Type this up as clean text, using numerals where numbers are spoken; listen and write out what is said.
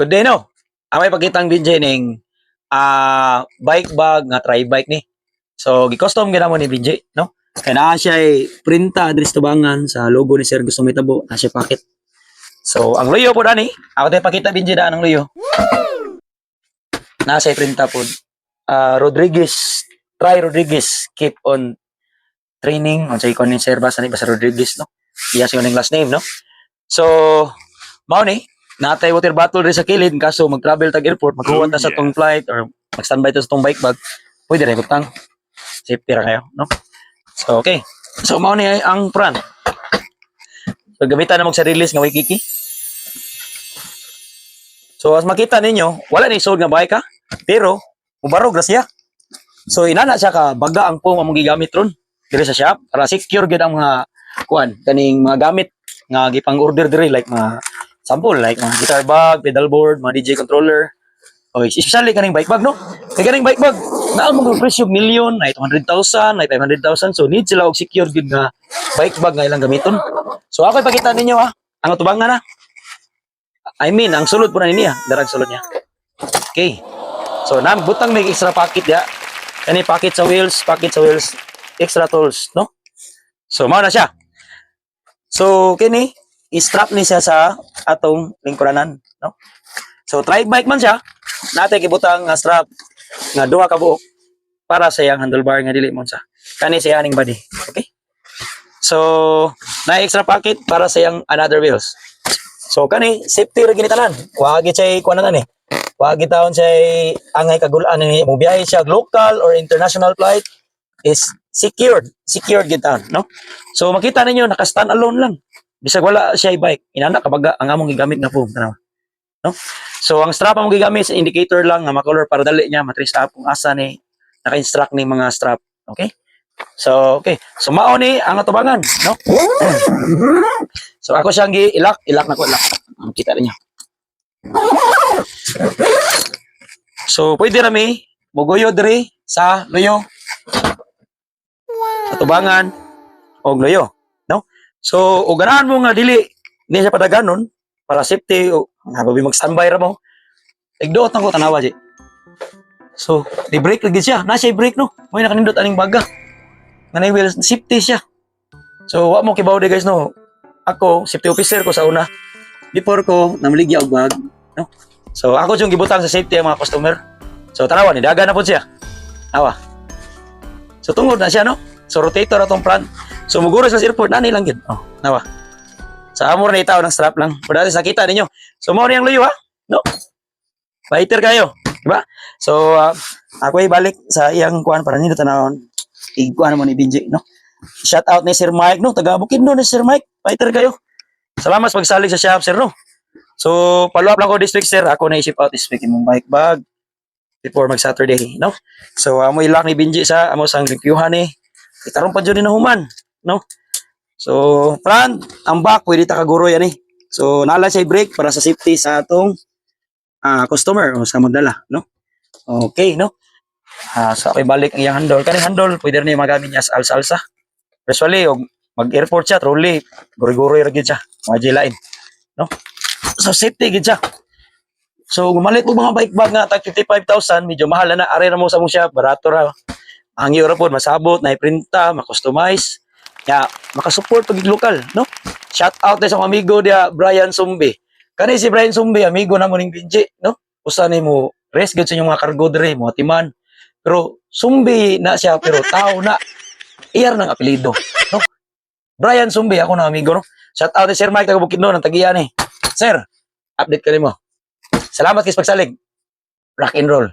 Good day, no? Amay pagkitang binjay ning bike bag nga try bike ni. So gi-custom gyud mo ni binjay, no? Kaya naa siya ay printa adres tubangan sa logo ni Sir Gusto Mitabo na siya packet. So ang luyo po dani, ako tayo pakita binjay daan ang luyo. Nasa printa po. Rodriguez, try Rodriguez, keep on training. Unsay kon ni Sir basa ni basa Rodriguez, no? Iya siya ning last name, no? So mao ni natay water bottle rin sa kilid kaso mag-travel tag airport, maghuwat na sa tong flight or mag-standby to sa tong bike bag. Pwede rin butang. Safety ra kayo, no? So okay. So mao ni ang front. So gamitan na mo sa release nga Waikiki. So as makita ninyo, wala ni sold nga bike ha, pero mubarog ra siya. So inana siya ka baga ang pong among gigamit ron diri sa shop para secure gyud ang mga kuan kaning mga gamit nga gipang order diri like mga sample like mga guitar bag, pedal board, mga DJ controller. O especially kaning bike bag, no? Kay kaning bike bag, naa mo presyo million, na 200,000, na 500,000. So need sila og secure gud nga bike bag nga ilang gamiton. So ako ipakita ninyo ha, ang tubangan na. I mean, ang sulod po na niya, darag sulod niya. Okay. So butang may extra packet ya. Kani packet sa wheels, extra tools, no? So mao na siya. So kini i-strap ni siya sa atong lingkuranan, no? So trike bike man siya, natay gibutang nga strap nga duha ka buok para sa iyang handlebar nga dili mo sa. Kani siya aning body, okay? So na extra pocket para sa iyang another wheels. So kani safety ra ginitanan. Wa gid siya kuanan ni. Wa gid taon siya angay kagulaan ni mo biyahe siya local or international flight is secured gid taon, no? So makita ninyo naka stand alone lang. Bisag wala siya i-bike, inana kabaga ang among gigamit nga foam, tanaw. No? So ang strap among gigamit sa indicator lang nga makolor para dali niya matrace up kung asa ni naka-instruct ni mga strap, okay? So okay. So mao ni ang atubangan, no? So ako siyang ilak na ko ilak. Makita niyo. So pwede rami muguyo diri sa luyo. Atubangan og luyo, no? So, o ganahan mo nga dili ni sa padaganon para safety o nababi mag-standby ra mo. Igdoot ang ko tanawa di. So, di brake lagi siya. Na siya brake no. May nakanindot aning baga. Nga wheel safety siya. So, wa mo kibaw di guys no. Ako, safety officer ko sa una. Before ko namaligya og bag, no. So, ako yung gibutang sa safety ang mga customer. So, tanawa ni daga na po siya. Awa. So, tungod na siya no. So, rotator atong front. So muguros sa airport na nilang gid. Oh, nawa. Sa amor na itaw ng strap lang. Pero dati nakita ninyo. So mo niyang luyo ha. No. Fighter kayo, di ba? So ako ay balik sa iyang kuan para nito tanawon. Iguan mo ni Binji, no. Shout out ni Sir Mike, no. Taga Bukidnon ni Sir Mike. Fighter kayo. Salamat sa pagsalig sa shop, sir, no. So follow up lang ko this week, sir. Ako na i-ship out this week imong bike bag before mag-Saturday, no. So amo ilak ni Binji sa amo sang reviewhan ni. Itaron pa dyan ni nahuman. No? So, front, ang back, pwede takaguro yan eh. So, nala siya brake para sa safety sa atong customer o sa magdala, no? Okay, no? So, ako balik ang iyang handle. Kaning handle, pwede rin yung magamit niya sa alsa-alsa. Usually, mag-airport siya, trolley, guri-guri rin siya. Mga jilain, no? So, safety gid siya. So, gumalit po mga bike bag nga, tag 55,000, medyo mahal na, are na mo sa mong siya, barato ra. Ang euro po, masabot, na-printa, ma-customize. Ya, makasupport pag local, no? Shout out sa amigo dia Brian Sumbi. Kani si Brian Sumbi, amigo na mo ning Binji, no? Usa ni mo rest gud sa inyong mga cargo dire, mga timan. Pero Sumbi na siya, pero tao na iyar ng apelyido, no? Brian Sumbi ako na amigo, no? Shout out Sir Mike taga Bukidnon ng Tagiya ni. Sir, update ka nimo. Salamat kay pagsalig. Rock and roll.